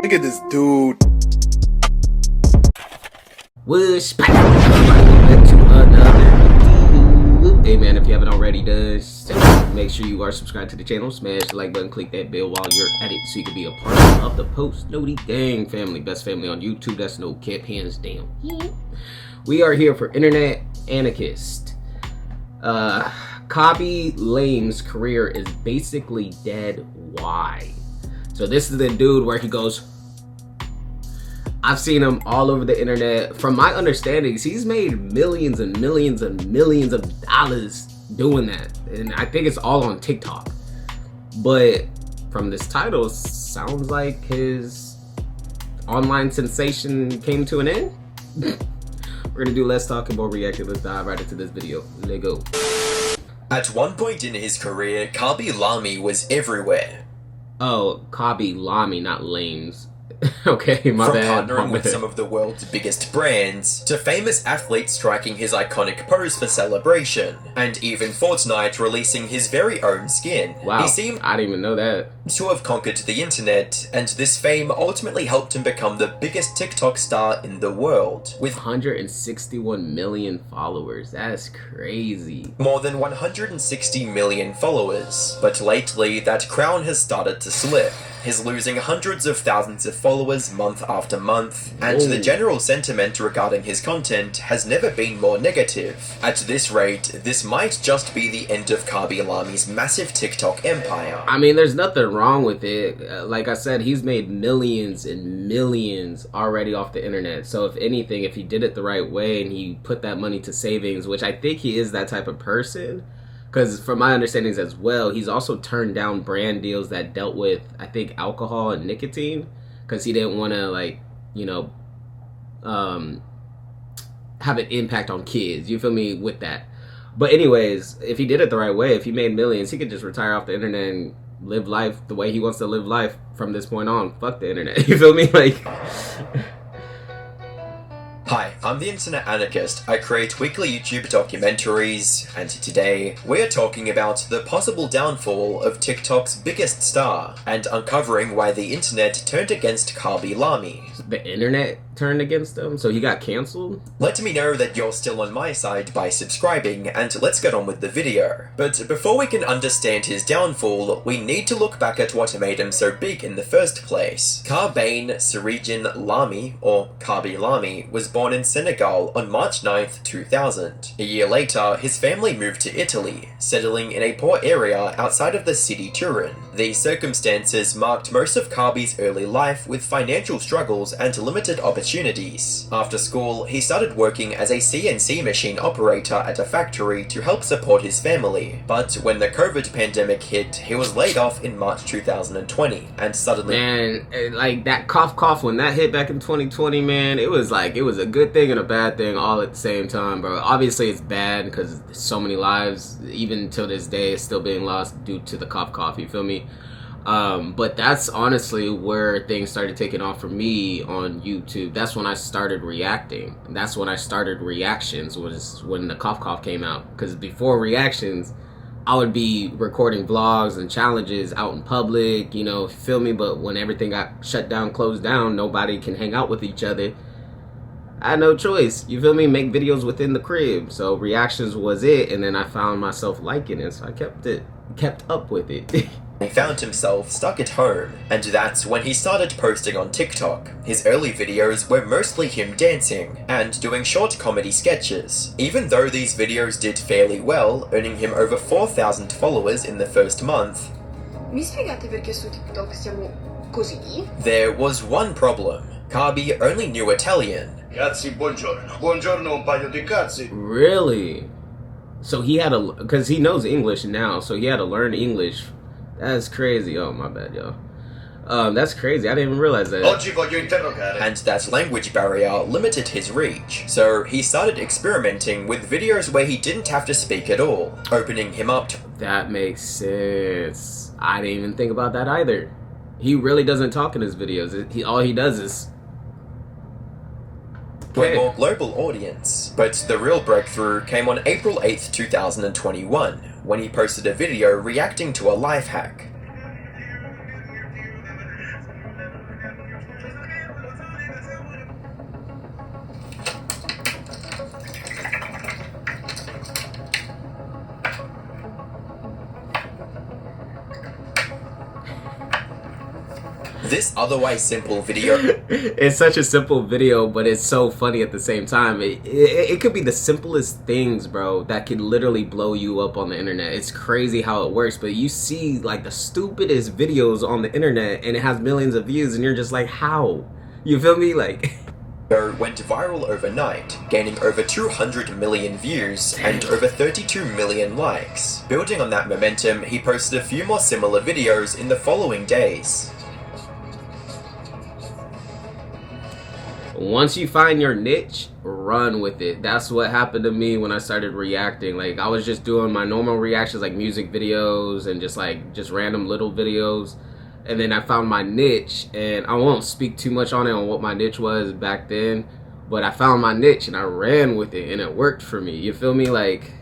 Look at this dude. Whoosh, back to another video. Hey man, if you haven't already done, make sure you are subscribed to the channel, smash the like button, click that bell while you're at it so you can be a part of the Post Noti Gang family. Best family on YouTube, that's no cap, hands down. We are here for Internet Anarchist. Khaby Lame's career is basically dead. Why? So this is the dude where he goes, I've seen him all over the internet. From my understandings, he's made millions and millions and millions of dollars doing that. And I think it's all on TikTok. But from this title, it sounds like his online sensation came to an end. We're gonna do less talking, more reacting. Let's dive right into this video. Let's go. At one point in his career, Khaby Lame was everywhere. Oh, Khaby Lame, not Lames. Okay, my bad. From partnering with some of the world's biggest brands, to famous athletes striking his iconic pose for celebration, and even Fortnite releasing his very own skin. Wow, he seemed I didn't even know that. to have conquered the internet, and this fame ultimately helped him become the biggest TikTok star in the world, with 161 million followers. That's crazy. more than 160 million followers. But lately, that crown has started to slip. He's losing hundreds of thousands of followers month after month, and the general sentiment regarding his content has never been more negative. At this rate, this might just be the end of Khaby Lame's massive TikTok empire. I mean, there's nothing wrong with it. Like I said, he's made millions and millions already off the internet. So if anything, if he did it the right way and he put that money to savings, which I think he is that type of person, because from my understandings as well, he's also turned down brand deals that dealt with, I think, alcohol and nicotine, because he didn't want to, like, you know, have an impact on kids. You feel me with that? But anyways, if he did it the right way, if he made millions, he could just retire off the internet and live life the way he wants to live life from this point on. Fuck the internet. You feel me? Like... Hi, I'm the Internet Anarchist. I create weekly YouTube documentaries, and today we're talking about the possible downfall of TikTok's biggest star, and uncovering why the internet turned against Khaby Lame. The internet turned against him, so he got canceled? Let me know that you're still on my side by subscribing, and let's get on with the video. But before we can understand his downfall, we need to look back at what made him so big in the first place. Khaby Sirijin Lame, or Khaby Lame, was born in Senegal on March 9th, 2000. A year later, his family moved to Italy, settling in a poor area outside of the city Turin. These circumstances marked most of Khaby's early life with financial struggles and limited opportunities. After school, he started working as a CNC machine operator at a factory to help support his family. But when the COVID pandemic hit, he was laid off in March 2020, and suddenly... Man, like that cough when that hit back in 2020, man, it was like, it was a good thing and a bad thing all at the same time, bro. Obviously it's bad because so many lives, even till this day, is still being lost due to the cough, you feel me? But that's honestly where things started taking off for me on YouTube. That's when I started reacting. That's when I started reactions, was when the cough came out. Because before reactions, I would be recording vlogs and challenges out in public, you know, feel me? But when everything got shut down, closed down, nobody can hang out with each other. I had no choice, you feel me? Make videos within the crib. So reactions was it, and then I found myself liking it, so I kept up with it. He found himself stuck at home, and that's when he started posting on TikTok. His early videos were mostly him dancing, and doing short comedy sketches. Even though these videos did fairly well, earning him over 4,000 followers in the first month, Mi spiegate perché su TikTok siamo così? there was one problem. Khaby only knew Italian. Cazzi, buongiorno. Buongiorno, un paio di cazzi. Really? So he had to, because he knows English now, so he had to learn English. That's crazy. Oh, my bad, y'all. That's crazy. I didn't even realize that. Oggi voglio interrogare. And that language barrier limited his reach, so he started experimenting with videos where he didn't have to speak at all, opening him up to That makes sense. I didn't even think about that either. He really doesn't talk in his videos. All he does is... a more global audience. But the real breakthrough came on April 8th, 2021, when he posted a video reacting to a life hack. This otherwise simple video It's such a simple video, but it's so funny at the same time. It could be the simplest things, bro, that could literally blow you up on the internet. It's crazy how it works, but you see like the stupidest videos on the internet and it has millions of views and you're just like, how? You feel me? Like went viral overnight, gaining over 200 million views and over 32 million likes. Building on that momentum, he posted a few more similar videos in the following days. once you find your niche, run with it. That's what happened to me when I started reacting. Like, I was just doing my normal reactions, like music videos and just random little videos. And then I found my niche, and I won't speak too much on it on what my niche was back then, but I found my niche and I ran with it and it worked for me. You feel me? Like,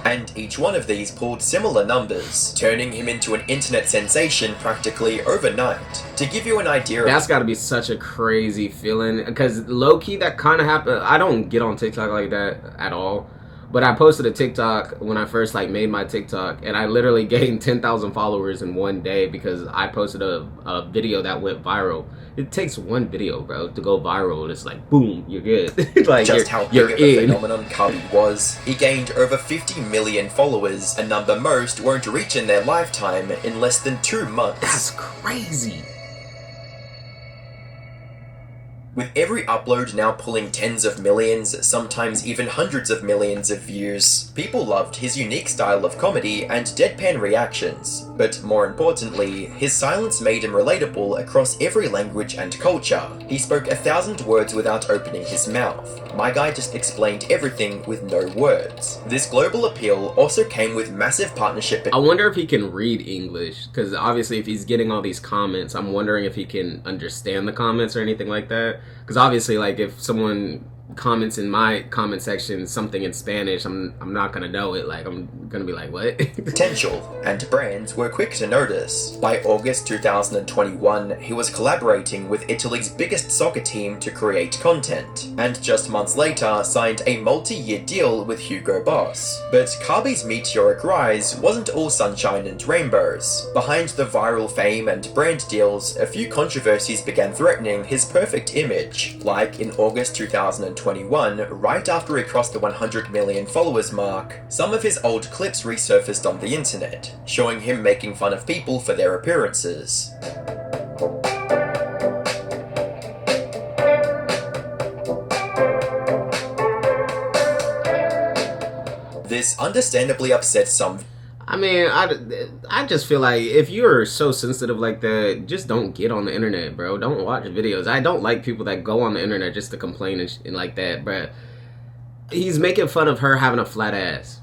And each one of these pulled similar numbers, turning him into an internet sensation practically overnight. To give you an idea of that's gotta be such a crazy feeling, because low-key that kind of happened. I don't get on TikTok like that at all, but I posted a TikTok when I first made my TikTok, and I literally gained 10,000 followers in one day because I posted a video that went viral. It takes one video, bro, to go viral. It's like, boom, you're good. Like, just how big of a phenomenon Kabi was. He gained over 50 million followers, a number most won't reach in their lifetime in less than 2 months. That's crazy. With every upload now pulling tens of millions, sometimes even hundreds of millions of views, people loved his unique style of comedy and deadpan reactions. But more importantly, his silence made him relatable across every language and culture. He spoke 1,000 words without opening his mouth. My guy just explained everything with no words. This global appeal also came with massive partnership. I wonder if he can read English, because obviously if he's getting all these comments, I'm wondering if he can understand the comments or anything like that. Because obviously, like, if someone comments in my comment section something in Spanish, I'm not gonna know it. Like, I'm gonna be like, what? Potential, and brands were quick to notice. By August 2021, he was collaborating with Italy's biggest soccer team to create content, and just months later signed a multi-year deal with Hugo Boss. But Kabi's meteoric rise wasn't all sunshine and rainbows. Behind the viral fame and brand deals, a few controversies began threatening his perfect image, like in August 2021, right after he crossed the 100 million followers mark, some of his old clips resurfaced on the internet, showing him making fun of people for their appearances. This understandably upset some. I mean, I just feel like if you're so sensitive like that, just don't get on the internet, bro. Don't watch videos. I don't like people that go on the internet just to complain and like that, bro. He's making fun of her having a flat ass.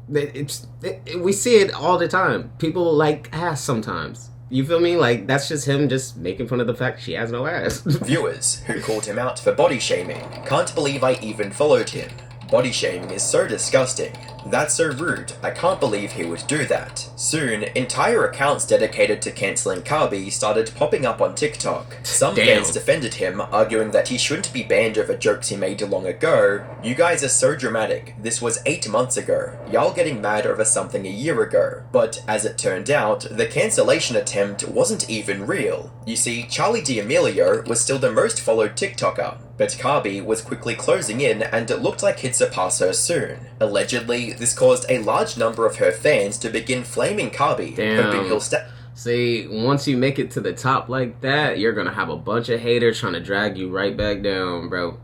We see it all the time. People like ass sometimes. You feel me? Like, that's just him just making fun of the fact she has no ass. Viewers who called him out for body shaming. Can't believe I even followed him. Body shaming is so disgusting. That's so rude. I can't believe he would do that. Soon, entire accounts dedicated to cancelling Kabi started popping up on TikTok. Some fans defended him, arguing that he shouldn't be banned over jokes he made long ago. You guys are so dramatic. This was 8 months ago. Y'all getting mad over something a year ago. But as it turned out, the cancellation attempt wasn't even real. You see, Charli D'Amelio was still the most followed TikToker. But Kabi was quickly closing in, and it looked like he'd surpass her soon. Allegedly, this caused a large number of her fans to begin flaming Kabi, hoping he'll See, once you make it to the top like that, you're gonna have a bunch of haters trying to drag you right back down, bro.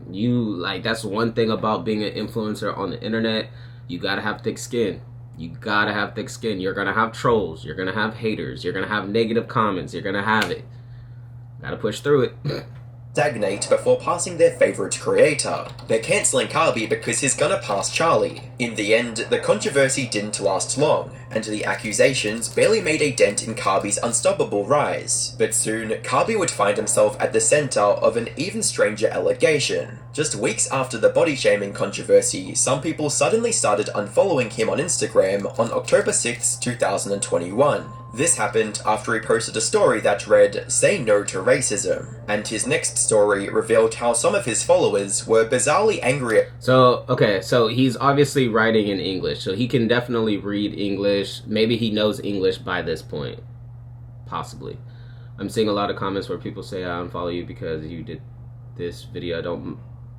That's one thing about being an influencer on the internet. You gotta have thick skin. You gotta have thick skin. You're gonna have trolls. You're gonna have haters. You're gonna have negative comments. You're gonna have it. Gotta push through it. Stagnate before passing their favorite creator. They're cancelling Kabi because he's gonna pass Charli. In the end, the controversy didn't last long, and the accusations barely made a dent in Kabi's unstoppable rise. But soon, Kabi would find himself at the center of an even stranger allegation. Just weeks after the body shaming controversy, some people suddenly started unfollowing him on Instagram on October 6, 2021. This happened after he posted a story that read, "Say no to racism," and his next story revealed how some of his followers were bizarrely angry at So, okay, so he's obviously writing in English, so he can definitely read English. Maybe he knows English by this point. Possibly. I'm seeing a lot of comments where people say, I unfollow you because you did this video.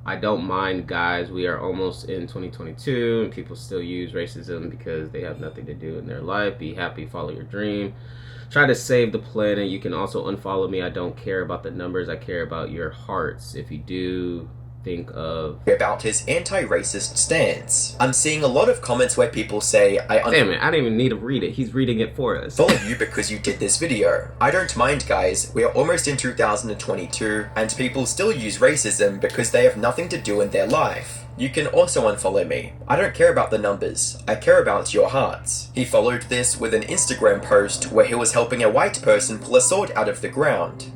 I don't mind, guys. We are almost in 2022 and people still use racism because they have nothing to do in their life. Be happy, follow your dream. Try to save the planet. You can also unfollow me. I don't care about the numbers. I care about your hearts. If you do, think of... about his anti-racist stance. I'm seeing a lot of comments where people say, Damn it, I didn't even need to read it. He's reading it for us. follow you because you did this video. I don't mind, guys. We are almost in 2022, and people still use racism because they have nothing to do in their life. You can also unfollow me. I don't care about the numbers. I care about your hearts. He followed this with an Instagram post where he was helping a white person pull a sword out of the ground,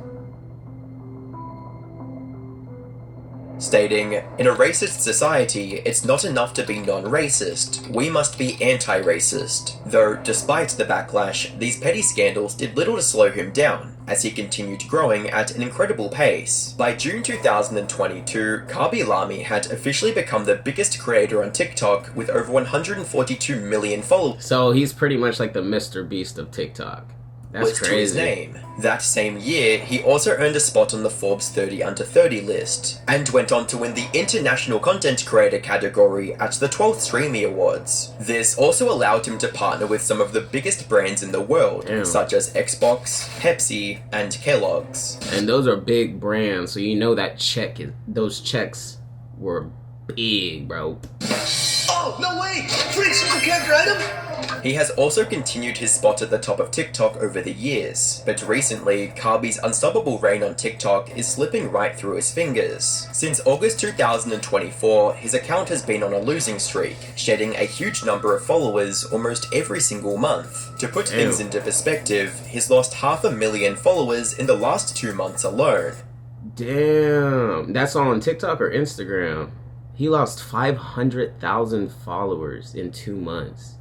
stating, "In a racist society, it's not enough to be non-racist. We must be anti-racist." Though, despite the backlash, these petty scandals did little to slow him down, as he continued growing at an incredible pace. By June 2022, Kabi Lami had officially become the biggest creator on TikTok with over 142 million followers. So he's pretty much like the Mr. Beast of TikTok. That's To his crazy. name. That same year, he also earned a spot on the Forbes 30 Under 30 list, and went on to win the International Content Creator category at the 12th Streamy Awards. This also allowed him to partner with some of the biggest brands in the world, Damn. such as Xbox, Pepsi, and Kellogg's. And those are big brands, so you know that those checks were big, bro. Oh, no way! Free super character item? He has also continued his spot at the top of TikTok over the years, but recently, Kabi's unstoppable reign on TikTok is slipping right through his fingers. Since August 2024, his account has been on a losing streak, shedding a huge number of followers almost every single month. To put things into perspective, he's lost 500,000 followers in the last 2 months alone. Damn. That's on TikTok or Instagram? He lost 500,000 followers in 2 months.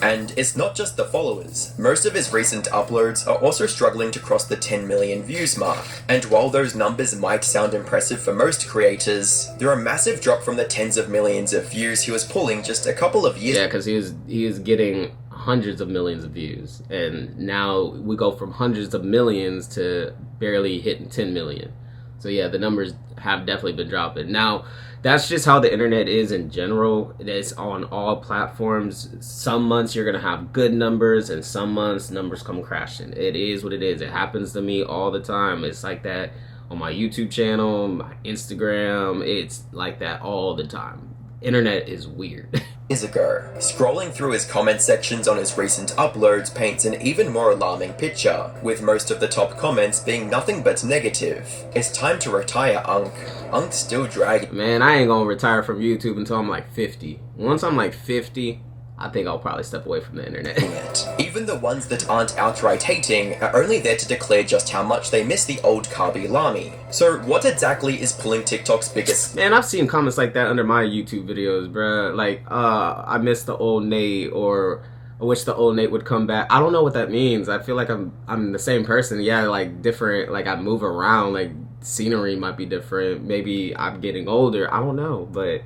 And it's not just the followers. Most of his recent uploads are also struggling to cross the 10 million views mark. And while those numbers might sound impressive for most creators, they're a massive drop from the tens of millions of views he was pulling just a couple of years. Yeah, because he was getting hundreds of millions of views, and now we go from hundreds of millions to barely hitting 10 million. So yeah, the numbers have definitely been dropping. Now, that's just how the internet is in general. It's on all platforms. Some months you're gonna have good numbers, and some months numbers come crashing. It is what it is. It happens to me all the time. It's like that on my YouTube channel, my Instagram. It's like that all the time. Internet is weird. Years ago. Scrolling through his comment sections on his recent uploads paints an even more alarming picture, with most of the top comments being nothing but negative. It's time to retire, Unk. Unk's still dragging Man, I ain't gonna retire from YouTube until I'm like 50. Once I'm like 50, I think I'll probably step away from the internet. it. Even the ones that aren't outright hating are only there to declare just how much they miss the old Kabi Lami. So what exactly is pulling TikTok's biggest... Man, I've seen comments like that under my YouTube videos, bruh. Like, I miss the old Nate, or I wish the old Nate would come back. I don't know what that means. I feel like I'm the same person. Yeah, like different, like I move around, like scenery might be different. Maybe I'm getting older. I don't know, but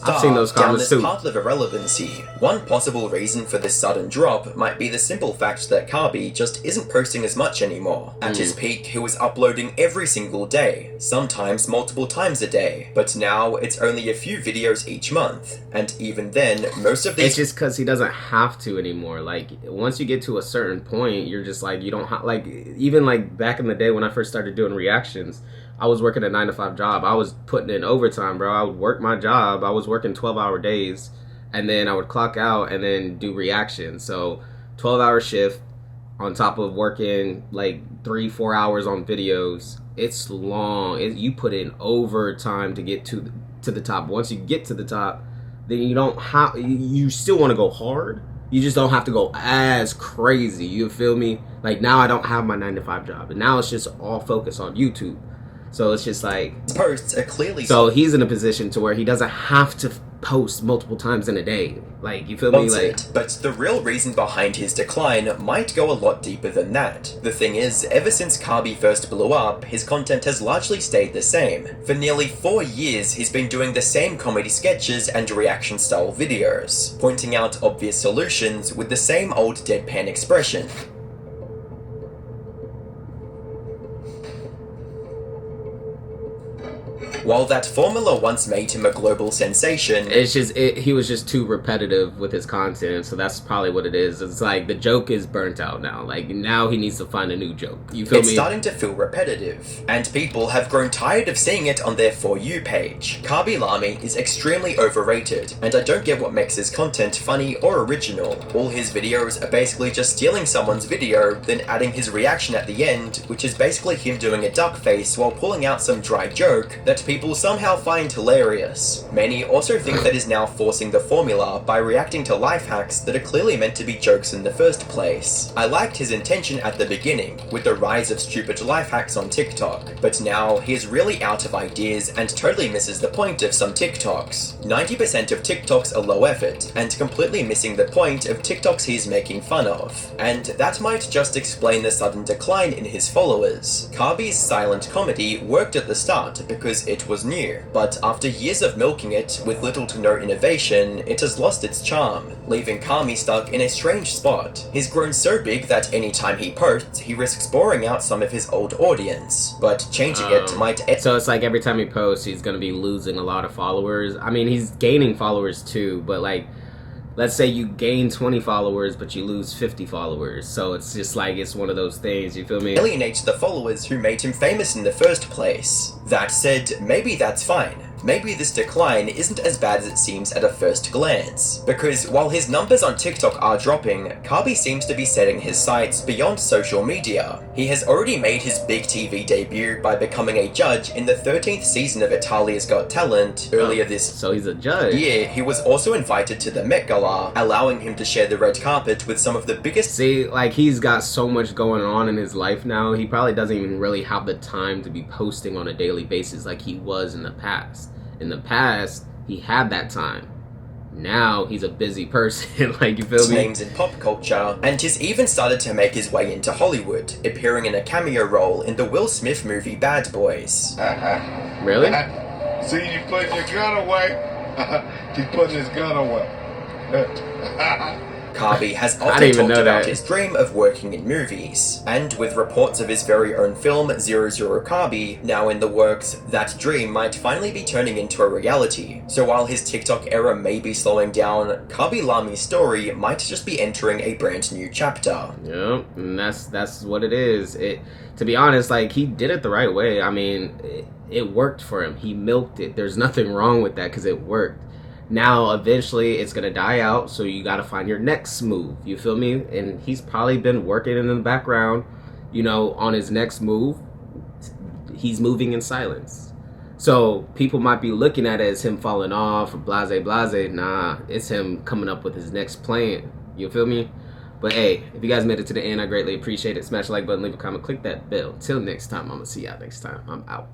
I've seen those down comments this too. path of irrelevancy. One possible reason for this sudden drop might be the simple fact that Kabi just isn't posting as much anymore. At his peak, he was uploading every single day, sometimes multiple times a day, but now it's only a few videos each month, and even then, most of these... It's just because he doesn't have to anymore. Like, once you get to a certain point, you're just like, you don't have, like, even like back in the day when I first started doing reactions, I was working a 9-to-5 job. I was putting in overtime, bro. I would work my job. I was working 12-hour days, and then I would clock out and then do reactions. So 12-hour shift on top of working like 3-4 hours on videos. It's long. You put in overtime to get to the top. Once you get to the top, then you don't have. You still want to go hard. You just don't have to go as crazy. You feel me? Like now, I don't have my 9-to-5 job, and now it's just all focused on YouTube. So it's just like, His posts are clearly so he's in a position to where he doesn't have to post multiple times in a day. Like, you feel me? Like, sponsored, but the real reason behind his decline might go a lot deeper than that. The thing is, ever since Kabi first blew up, his content has largely stayed the same. For nearly 4 years, he's been doing the same comedy sketches and reaction-style videos, pointing out obvious solutions with the same old deadpan expression. While that formula once made him a global sensation, it's just, he was just too repetitive with his content, so that's probably what it is. It's like, the joke is burnt out now. Like, now he needs to find a new joke. You feel me? It's starting to feel repetitive, and people have grown tired of seeing it on their For You page. Kabi Lami is extremely overrated, and I don't get what makes his content funny or original. All his videos are basically just stealing someone's video, then adding his reaction at the end, which is basically him doing a duck face while pulling out some dry joke that people somehow find hilarious. Many also think that he's now forcing the formula by reacting to life hacks that are clearly meant to be jokes in the first place. I liked his intention at the beginning, with the rise of stupid life hacks on TikTok, but now he is really out of ideas and totally misses the point of some TikToks. 90% of TikToks are low effort, and completely missing the point of TikToks he's making fun of. And that might just explain the sudden decline in his followers. Kabi's silent comedy worked at the start because it was new, but after years of milking it with little to no innovation, it has lost its charm, leaving Kami stuck in a strange spot. He's grown so big that anytime he posts, he risks boring out some of his old audience, but changing it might... So it's like every time he posts, he's gonna be losing a lot of followers. I mean, he's gaining followers too, but like, let's say you gain 20 followers, but you lose 50 followers. So it's just like, it's one of those things, you feel me? Alienates the followers who made him famous in the first place. That said, maybe that's fine. Maybe this decline isn't as bad as it seems at a first glance, because while his numbers on TikTok are dropping, Kabi seems to be setting his sights beyond social media. He has already made his big TV debut by becoming a judge in the 13th season of Italia's Got Talent earlier this So he's a judge. year. He was also invited to the Met Gala, allowing him to share the red carpet with some of the biggest... See, like, he's got so much going on in his life now, he probably doesn't even really have the time to be posting on a daily basis like he was in the past. In the past, he had that time. Now, he's a busy person, like, you feel me? names in pop culture, and he's even started to make his way into Hollywood, appearing in a cameo role in the Will Smith movie Bad Boys. Really? See, you put your gun away. He put his gun away. Kabi has I often didn't even talked know about that. his dream of working in movies, and with reports of his very own film, 00 Kabi, now in the works, that dream might finally be turning into a reality. So while his TikTok era may be slowing down, Kabi Lami's story might just be entering a brand new chapter. Yep, and that's what it is. To be honest, like, he did it the right way. I mean, it worked for him. He milked it. There's nothing wrong with that because it worked. Now, eventually, it's going to die out, so you got to find your next move. You feel me? And he's probably been working in the background, you know, on his next move. He's moving in silence. So people might be looking at it as him falling off or blase blase. Nah, it's him coming up with his next plan. You feel me? But hey, if you guys made it to the end, I greatly appreciate it. Smash the like button, leave a comment, click that bell. Till next time, I'm going to see y'all next time. I'm out.